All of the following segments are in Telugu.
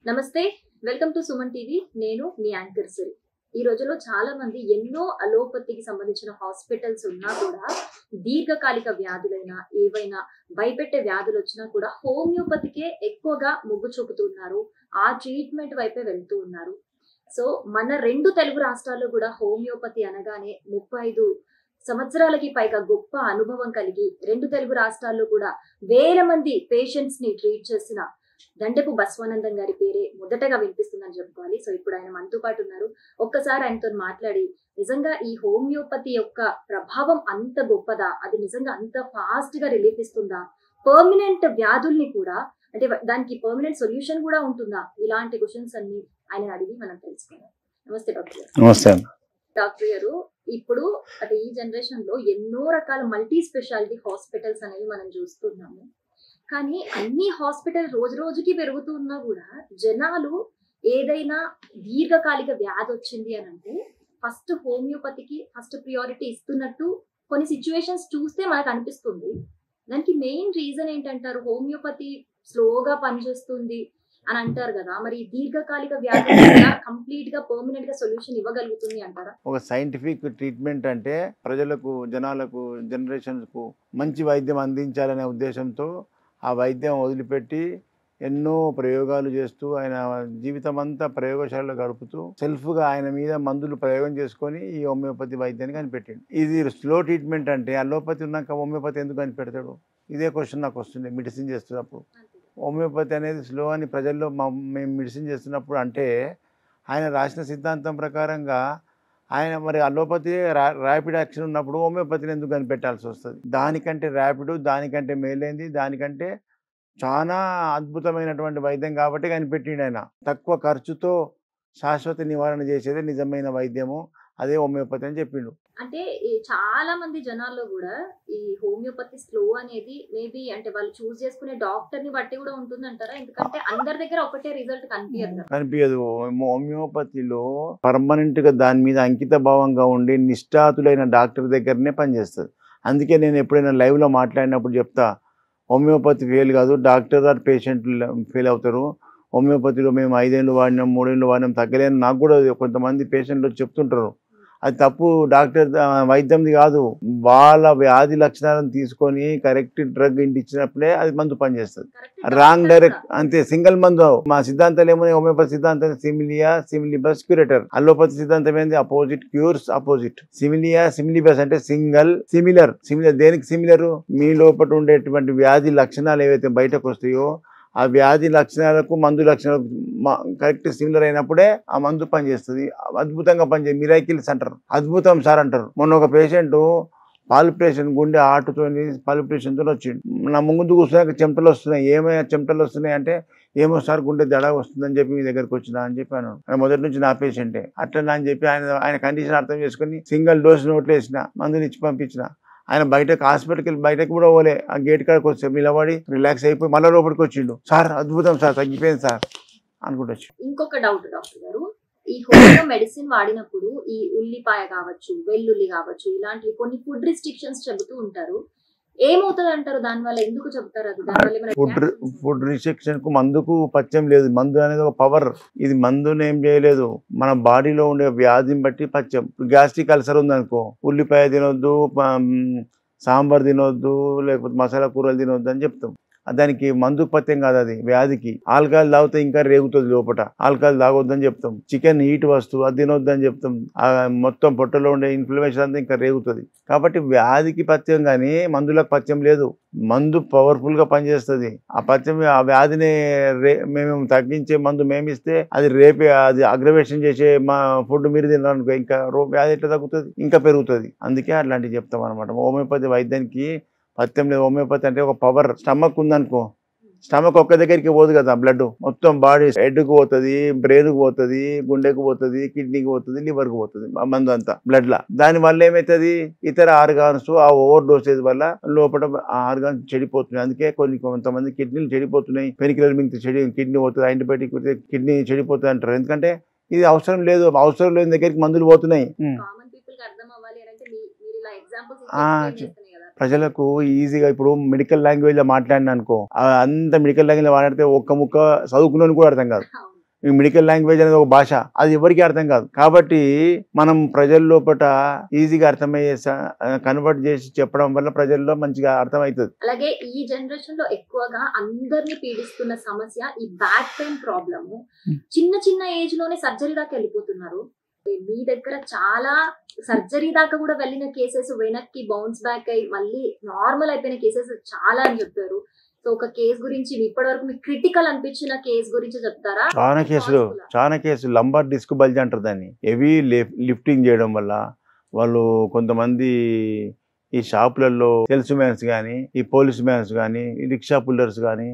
నమస్తే, వెల్కమ్ టు సుమన్ టీవీ. నేను మీ యాంకర్ సిరి. ఈ రోజుల్లో చాలా మంది ఎన్నో అలోపతికి సంబంధించిన హాస్పిటల్స్ ఉన్నా కూడా దీర్ఘకాలిక వ్యాధులైనా ఏవైనా భయపెట్టే వ్యాధులు వచ్చినా కూడా హోమియోపతికే ఎక్కువగా మొగ్గు చూపుతున్నారు. ఆ ట్రీట్మెంట్ వైపే వెళ్తూ ఉన్నారు. సో మన రెండు తెలుగు రాష్ట్రాల్లో కూడా హోమియోపతి అనగానే 35 సంవత్సరాలకి పైగా గొప్ప అనుభవం కలిగి రెండు తెలుగు రాష్ట్రాల్లో కూడా వేల మంది పేషెంట్స్ ని ట్రీట్ చేసిన దండెపు బసవానందం గారి పేరే మొదటగా వినిపిస్తుందని చెప్పుకోవాలి. సో ఇప్పుడు ఆయన మనతో పాటు ఉన్నారు. ఒక్కసారి ఆయనతో మాట్లాడి నిజంగా ఈ హోమియోపతి యొక్క ప్రభావం అంత గొప్పదా, అది నిజంగా అంత ఫాస్ట్ గా రిలీఫ్ ఇస్తుందా, పర్మనెంట్ వ్యాధుల్ని కూడా అంటే దానికి పర్మనెంట్ సొల్యూషన్ కూడా ఉంటుందా, ఇలాంటి క్వశ్చన్స్ అన్ని ఆయన అడిగి మనం తెలుసుకుందాం. నమస్తే డాక్టర్ గారు. నమస్తే. డాక్టర్ గారు, ఇప్పుడు అంటే ఈ జనరేషన్ లో ఎన్నో రకాల మల్టీ స్పెషాలిటీ హాస్పిటల్స్ అనేవి మనం చూస్తున్నాము. కానీ అన్ని హాస్పిటల్ రోజు రోజుకి పెరుగుతూ ఉన్నా కూడా జనాలు ఏదైనా దీర్ఘకాలిక వ్యాధి వచ్చింది అని అంటే ఫస్ట్ హోమియోపతికి ఫస్ట్ ప్రియారిటీ ఇస్తున్నట్టు కొన్ని సిచ్యువేషన్స్ చూస్తే మనకు అనిపిస్తుంది. దానికి మెయిన్ రీజన్ ఏంటంటారు? హోమియోపతి స్లోగా పనిచేస్తుంది అని అంటారు కదా, మరి దీర్ఘకాలిక వ్యాధి కంప్లీట్ గా పర్మనెంట్ గా సొల్యూషన్ ఇవ్వగలుగుతుంది అంటారా? ఒక సైంటిఫిక్ ట్రీట్మెంట్ అంటే ప్రజలకు, జనాలకు, జనరేషన్స్ కు మంచి వైద్యం అందించాలనే ఉద్దేశంతో ఆ వైద్యం వదిలిపెట్టి ఎన్నో ప్రయోగాలు చేస్తూ ఆయన జీవితం అంతా ప్రయోగశాలలో గడుపుతూ సెల్ఫ్గా ఆయన మీద మందులు ప్రయోగం చేసుకొని ఈ హోమియోపతి వైద్యాన్ని కనిపెట్టాడు. ఇది స్లో ట్రీట్మెంట్ అంటే అలోపతి ఉన్నాక హోమియోపతి ఎందుకు కనిపెడతాడు? ఇదే క్వశ్చన్ నాకు వస్తుంది మెడిసిన్ చేస్తున్నప్పుడు. హోమియోపతి అనేది స్లో అని ప్రజల్లో మేము మెడిసిన్ చేస్తున్నప్పుడు అంటే ఆయన రాసిన సిద్ధాంతం ప్రకారంగా ఆయన మరి అలోపతి ర్యాపిడ్ యాక్షన్ ఉన్నప్పుడు హోమియోపతిని ఎందుకు కనిపెట్టాల్సి వస్తుంది? దానికంటే ర్యాపిడ్, దానికంటే మేలైంది, దానికంటే చాలా అద్భుతమైనటువంటి వైద్యం కాబట్టి కనిపెట్టిండు ఆయన. తక్కువ ఖర్చుతో శాశ్వత నివారణ చేసేదే నిజమైన వైద్యము, అదే హోమియోపతి అని చెప్పిండు. అంటే చాలా మంది జనాల్లో కూడా ఈ హోమియోపతి స్లో అనేది మేబీ అంటే వాళ్ళు చూస్ చేసుకునే డాక్టర్ ని బట్టి కూడా ఉంటుంది అంటారా? ఎందుకంటే అందరి దగ్గర ఒకటే రిజల్ట్ కనిపించదు. హోమియోపతిలో పర్మనెంట్ గా దాని మీద అంకిత భావంగా ఉండి నిష్ఠాతులైన డాక్టర్ దగ్గరనే పనిచేస్తుంది. అందుకే నేను ఎప్పుడైనా లైవ్ లో మాట్లాడినప్పుడు చెప్తా, హోమియోపతి ఫెయిల్ కాదు, డాక్టర్ గారు పేషెంట్లు ఫెయిల్ అవుతారు. హోమియోపతిలో మేము 5 ఏళ్ళు వాడినాం, 3 ఏళ్ళు వాడినాం, తగ్గలేని నాకు కూడా కొంతమంది పేషెంట్లు చెప్తుంటారు. అది తప్పు, డాక్టర్ వైద్యంది కాదు. వాళ్ళ వ్యాధి లక్షణాలను తీసుకొని కరెక్ట్ డ్రగ్ ఇంటి ఇచ్చినప్పుడే అది మందు పనిచేస్తుంది. రాంగ్ డైరెక్ట్ అంతే సింగిల్ మందు. మా సిద్ధాంతాలు ఏమో హోమియోపతి సిద్ధాంతం సిమిలియా సిమిలిబస్ క్యూరేటర్. అలోపతి సిద్ధాంతం ఏంది? Opposite cures opposite. సిమిలియా సిమిలిబస్ అంటే సింగల్, సిమిలర్. సిమిలర్ దేనికి సిమిలర్? మీ లోపల ఉండేటువంటి వ్యాధి లక్షణాలు ఏవైతే బయటకు వస్తాయో ఆ వ్యాధి లక్షణాలకు మందు లక్షణాలకు కరెక్ట్ సిమిలర్ అయినప్పుడే ఆ మందు పనిచేస్తుంది. అద్భుతంగా పనిచేస్తుంది. మిరాకిల్స్ అంటారు, అద్భుతం సార్ అంటారు. మొన్న ఒక పేషెంట్ పాలిప్రేషన్, గుండె ఆటుతో పాలిప్రేషన్తో వచ్చిండు. నా ముందు కూర్చున్నాక చెమటలు వస్తున్నాయి. ఏమైనా చెమటలు వస్తున్నాయి అంటే ఏమో సార్ గుండె దడ వస్తుందని చెప్పి మీ దగ్గరకు వచ్చినా అని చెప్పి అన్నాడు. ఆయన మొదటి నుంచి నా పేషెంటే అట్లా అని చెప్పి ఆయన కండిషన్ అర్థం చేసుకుని సింగిల్ డోస్ నోట్లు వేసిన, మందుని ఇచ్చి పంపించిన. ఆయన బయటకు హాస్పిటల్కి వెళ్ళి బయటకు కూడా పోలే, ఆ గేట్ కాడికి వచ్చి నిలబడి రిలాక్స్ అయిపోయి మళ్ళీ లోపలికి వచ్చిండు. సార్ అద్భుతం సార్, తగ్గిపోయింది సార్ అనుకుంటొచ్చు. ఇంకొక డౌట్ డాక్టర్ గారు, ఈ హోమియో మెడిసిన్ వాడినప్పుడు ఈ ఉల్లిపాయ కావచ్చు, వెల్లుల్లి కావచ్చు, ఇలాంటి కొన్ని ఫుడ్ రిస్ట్రిక్షన్స్ చెబుతూ ఉంటారు. ఏమవుతుంది అంటారు దానివల్ల? ఎందుకు చెబుతారు అది? దానివల్ల ఫుడ్ రిస్ట్రిక్షన్ కు మందుకు పచ్చం లేదు. మందు అనేది ఒక పవర్. ఇది మందుని ఏం చేయలేదు, మన బాడీలో ఉండే వ్యాధిని బట్టి పచ్చం. గ్యాస్ట్రిక్ అల్సర్ ఉందనుకో, ఉల్లిపాయ తినొద్దు, సాంబార్ తినొద్దు, లేకపోతే మసాలా కూరలు తినొద్దు అని చెప్తాం. దానికి మందు పత్యం కాదు, అది వ్యాధికి. ఆల్కహాల్ తాగితే ఇంకా రేగుతుంది లోపల, ఆల్కహాల్ తాగొద్దని చెప్తాం. చికెన్ హీట్ వస్తువు, అది తినొద్దని చెప్తాం. మొత్తం పొట్టలో ఉండే ఇన్ఫ్లమేషన్ అంతా ఇంకా రేగుతుంది. కాబట్టి వ్యాధికి పత్యం కానీ మందులకు పత్యం లేదు. మందు పవర్ఫుల్ గా పనిచేస్తుంది. ఆ పత్యం ఆ వ్యాధిని మేము తగ్గించే మందు మేమిస్తే అది రేపే అది అగ్రవేషన్ చేసే మా ఫుడ్ మీరు తినాలనుకో ఇంకా వ్యాధి ఎట్లా తగ్గుతుంది, ఇంకా పెరుగుతుంది. అందుకే అట్లాంటివి చెప్తాం అనమాట. హోమియోపతి వైద్యానికి పత్యం లేదు. హోమియోపతి అంటే ఒక పవర్. స్టమక్ ఉందనుకో, స్టమక్ ఒక్క దగ్గరికి పోదు కదా, బ్లడ్ మొత్తం బాడీ హెడ్కు పోతుంది, బ్రెయిన్కు పోతుంది, గుండెకు పోతుంది, కిడ్నీకి పోతుంది, లివర్కి పోతుంది మందు అంతా బ్లడ్ లా. దాని వల్ల ఏమవుతుంది, ఇతర ఆర్గాన్స్ ఆ ఓవర్ డోసేజ్ వల్ల లోపల ఆ ఆర్గాన్స్ చెడిపోతున్నాయి. అందుకే కొంతమంది కిడ్నీలు చెడిపోతున్నాయి. పెయిన్కిల్లర్ మింగితే కిడ్నీ పోతుంది, యాంటీబయాటిక్ కిడ్నీ చెడిపోతుంది అంటారు. ఎందుకంటే ఇది అవసరం లేదు, అవసరం లేని దగ్గరికి మందులు పోతున్నాయి. ప్రజలకు ఈజీగా ఇప్పుడు మెడికల్ లాంగ్వేజ్ లో మాట్లాడినా అనుకో, అంత మెడికల్ లాంగ్వేజ్ లో మాట్లాడితే ఒక్క ముక్క చదువుకున్నాను కూడా అర్థం కాదు. ఈ మెడికల్ లాంగ్వేజ్ అనేది ఒక భాష, అది ఎవరికి అర్థం కాదు. కాబట్టి మనం ప్రజల లోపల ఈజీగా అర్థమయ్యే కన్వర్ట్ చేసి చెప్పడం వల్ల ప్రజల్లో మంచిగా అర్థమవుతుంది. అలాగే ఈ జనరేషన్ లో ఎక్కువగా అందరినీ పీడిస్తున్న సమస్య ఈ బ్యాక్ పెయిన్ ప్రాబ్లమ్. చిన్న చిన్న ఏజ్ లోనే సర్జరీ దాకా వెళ్ళిపోతున్నారు. మీ దగ్గర చాలా సర్జరీ దాకా కూడా వెళ్ళిన కేసెస్, వెనక్కి బౌన్స్ బ్యాక్ అయ్యి మళ్ళీ నార్మల్ అయిపోయిన కేసెస్ చాలా అని చెప్పారు. సో ఒక కేసు గురించి ఇప్పటి వరకు మీకు క్రిటికల్ అనిపించిన కేసు గురించి చెప్తారా? చాలా కేసులు లంబార్ డిస్క్ బల్జ్ అంటారు దాన్ని. హెవీ లిఫ్టింగ్ చేయడం వల్ల వాళ్ళు కొంతమంది ఈ షాపులలో సేల్స్ మ్యాన్స్ కానీ, ఈ పోలీస్ మ్యాన్స్ కానీ, ఈ రిక్షా పుల్లర్స్ కానీ,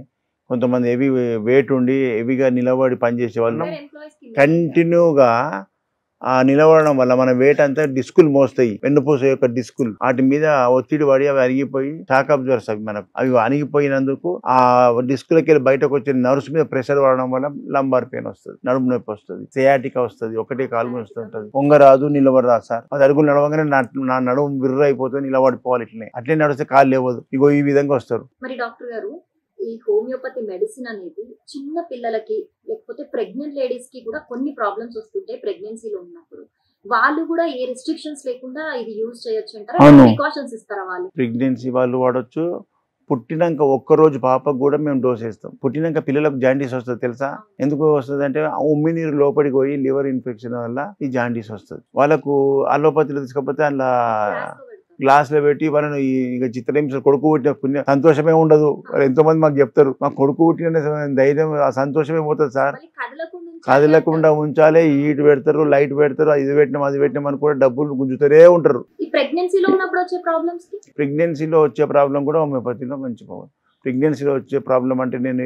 కొంతమంది హెవీ వెయిట్ ఉండి హెవీగా నిలబడి పనిచేసే వాళ్ళు కంటిన్యూగా నిలబడడం వల్ల మన వెయిట్ అంతా డిస్కులు మోస్తాయి. వెన్నుపూస యొక్క డిస్కులు వాటి మీద ఒత్తిడి పడి అవి అరిగిపోయి షాక్ అబ్జర్వర్స్ అవి అణిగిపోయినందుకు ఆ డిస్కులకి వెళ్ళి బయటకు వచ్చే నర్వ్స్ మీద ప్రెషర్ పడడం వల్ల లంబార్ పెయిన్ వస్తుంది, నడుము నొప్పి వస్తుంది, సియాటికా వస్తుంది, ఒకటే కాలు వస్తుంటది. పొంగరాదు, నిలబడరాదు సార్. అది అడుగులు నడవగానే నా నడుము బిర్ర అయిపోతుంది, నిలబడిపోవాలి. అట్లే నడిస్తే కాలు లేవదు. ఇగో ఈ విధంగా వస్తారు. మరి డాక్టర్ గారు, ఈ హోమియోపతి మెడిసిన్ అనేది చిన్న పిల్లలకి లేకపోతే ప్రెగ్నెంట్ లేడీస్ కి కూడా కొన్ని ప్రాబ్లమ్స్ వస్తుంటాయి ప్రెగ్నెన్సీలో ఉన్నప్పుడు. వాళ్ళు కూడా ఏ రిస్ట్రిక్షన్స్ లేకుండా ఇది యూజ్ చేయొచ్చు అంటారా? ప్రికాషన్స్ ఇస్తారా? వాళ్ళు ప్రెగ్నెన్సీ వాళ్ళు వాడొచ్చు. పుట్టినాక ఒక్కరోజు పాపకు కూడా మేము డోస్ వేస్తాం. పుట్టినాక పిల్లలకు జాండీస్ వస్తుంది తెలుసా? ఎందుకు వస్తుంది అంటే ఉమ్మి నీరు లోపలికి పోయి లివర్ ఇన్ఫెక్షన్ వల్ల ఈ జాండీస్ వస్తుంది. వాళ్ళకు అలోపతిలో తీసుకపోతే అలా గ్లాస్ లో పెట్టి వాళ్ళని ఇక చిత్రహింస, కొడుకు పుట్టిన పుణ్య సంతోషమే ఉండదు. ఎంతో మంది మాకు చెప్తారు, మా కొడుకు పుట్టిన ధైర్యం, ఆ సంతోషమే పోతుంది సార్. కదలకుండా ఉంచాలి, హీట్ పెడతారు, లైట్ పెడతారు, ఇది పెట్టినాం అది పెట్టినాం అని కూడా డబ్బులు గుంజుతూనే ఉంటారు. ప్రెగ్నెన్సీలో వచ్చే ప్రాబ్లం కూడా హోమియోపతిలో మంచిపోవాలి. ప్రెగ్నెన్సీలో వచ్చే ప్రాబ్లం అంటే నేను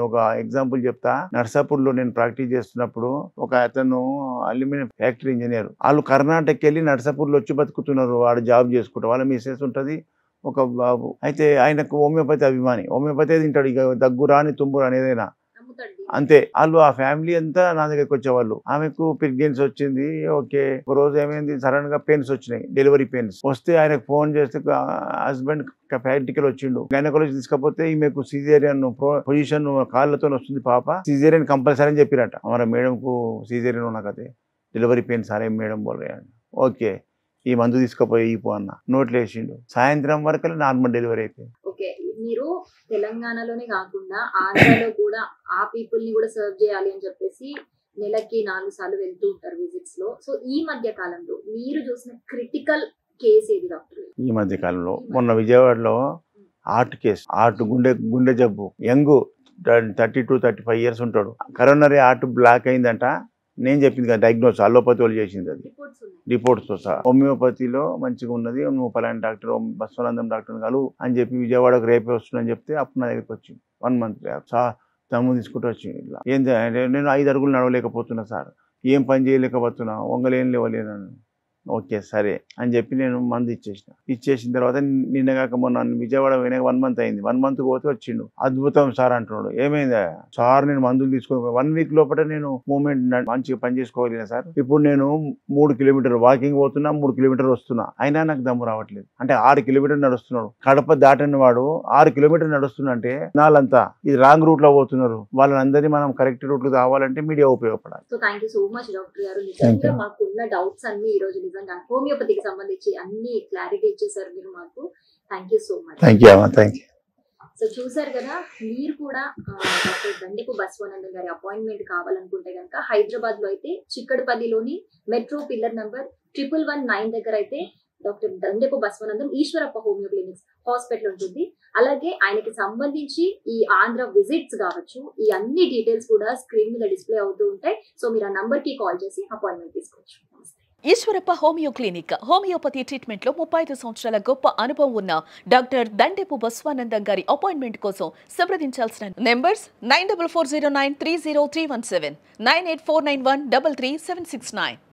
ఒక ఎగ్జాంపుల్ చెప్తా. నర్సాపూర్లో నేను ప్రాక్టీస్ చేస్తున్నప్పుడు ఒక అతను అల్యూమినియం ఫ్యాక్టరీ ఇంజనీర్, వాళ్ళు కర్ణాటకకి వెళ్ళి నర్సాపూర్లో వచ్చి బతుకుతున్నారు. వాడు జాబ్ చేసుకుంటారు, వాళ్ళ మిస్సెస్ ఉంటుంది, ఒక బాబు. అయితే ఆయనకు హోమియోపతి అభిమాని. హోమియోపతి తింటాడు, ఇక దగ్గు రాని తుమ్ము రాని ఏదైనా అంతే. వాళ్ళు ఆ ఫ్యామిలీ అంతా నా దగ్గరికి వచ్చేవాళ్ళు. ఆమెకు ప్రెగ్నెన్సీ వచ్చింది. ఓకే, ఒక రోజు ఏమైంది, సడన్ గా పెయిన్స్ వచ్చినాయి, డెలివరీ పెయిన్స్ వస్తే ఆయనకు ఫోన్ చేస్తే హస్బెండ్ ప్రాక్టికల్ వచ్చిండు. గైనకాలజీ తీసుకపోతే ఈమెకు సిజేరియన్ పొజిషన్ కాళ్ళతో వస్తుంది పాప, సిజేరియన్ కంపల్సరీ అని చెప్పిరట. మన మేడంకు సిజేరియన్ ఉన్న కదే డెలివరీ పెయిన్స్ అరే మేడం బోల్. ఓకే, ఈ మందు తీసుకుపోయి ఇపో అన్న, నోట్లు వేసిండు. సాయంత్రం వరకు నార్మల్ డెలివరీ అయిపోయింది. ఓకే, మీరు తెలంగాణలోనే కాకుండా ఆంధ్రాలో కూడా ఆ పీపుల్ ని కూడా సర్వ్ చేయాలి అని చెప్పేసి నెలకి 4 సార్లు వెళ్తూ ఉంటారు విజిట్స్ లో. సో ఈ మధ్య కాలంలో మీరు చూసిన క్రిటికల్ కేసు ఏది డాక్టర్? ఈ మధ్య కాలంలో మొన్న విజయవాడలో హార్ట్ కేసు, హార్ట్ గుండె జబ్బు, యంగ్ 32-35 years ఉంటాడు. కరోనరీ హార్ట్ బ్లాక్ అయిందంట. నేను చెప్పింది కదా డయాగ్నోస్, అలోపతి వాళ్ళు చేసింది, అది రిపోర్ట్స్ తో సహా. హోమియోపతిలో మంచిగా ఉన్నది, నువ్వు పలానా డాక్టర్ బస్వనందం డాక్టర్ గారు అని చెప్పి విజయవాడకు రేపే వస్తుందని చెప్తే అప్పుడు నా దగ్గరికి వచ్చింది. 1 month తమ్ము తీసుకుంటూ వచ్చింది. ఇట్లా ఏంటి అంటే, నేను 5 అడుగులు నడవలేకపోతున్నా సార్, ఏం పని చేయలేకపోతున్నా, వంగలేని లేవలేను. ఓకే సరే అని చెప్పి నేను మందు ఇచ్చేసిన తర్వాత నిన్నగాక మొన్న విజయవాడ పోయినాక 1 month అయింది. 1 month పోతే వచ్చిండు. అద్భుతం సార్ అంటున్నాడు. ఏమైందా సార్, నేను మందులు తీసుకుని 1 week లోపల నేను మూమెంట్ మంచిగా పని చేసుకోగలిగిన సార్. ఇప్పుడు నేను 3 kilometers వాకింగ్ పోతున్నా, 3 kilometers వస్తున్నా, అయినా నాకు దమ్ము రావట్లేదు. అంటే 6 kilometers నడుస్తున్నాడు. కడప దాటని వాడు 6 kilometers నడుస్తున్నా అంటే నాలంతా ఇది రాంగ్ రూట్ లో పోతున్నారు. వాళ్ళందరినీ మనం కరెక్ట్ రూట్ లో రావాలంటే మీడియా ఉపయోగపడాలి. So thank you so much doctor గారు. నిజంగా మాకున్న డౌట్స్ అన్ని ఈ రోజు హోమియోపతికి సంబంధించి అన్ని క్లారిటీ ఇచ్చేసారు మీరు మాకు. Thank you so much. Thank you. So చూసారు కదా, మీరు కూడా డాక్టర్ దండెపు బస్వానందం గారి అపాయింట్మెంట్ కావాలనుకుంటే కనుక హైదరాబాద్ లో అయితే చిక్కడపల్లిలోని మెట్రో పిల్లర్ నంబర్ 1119 దగ్గర అయితే doctor Dandepu Baswanandam Eeshwarappa homeo clinics hospital ఉంటుంది. అలాగే ఆయనకి సంబంధించి ఈ ఆంధ్ర విజిట్స్ కావచ్చు, ఈ అన్ని డీటెయిల్స్ కూడా స్క్రీన్ మీద డిస్ప్లే అవుతూ ఉంటాయి. సో మీరు ఆ నంబర్ కి కాల్ చేసి అపాయింట్మెంట్ తీసుకోవచ్చు. Eeshwarappa homeo clinic homeopathy treatment లో 35 సంవత్సరాల గొప్ప అనుభవం ఉన్న డాక్టర్ దండెపు బస్వానందం గారి అపాయింట్మెంట్ కోసం సంప్రదించాల్సిన నెంబర్స్ 9440930317, 98491333769.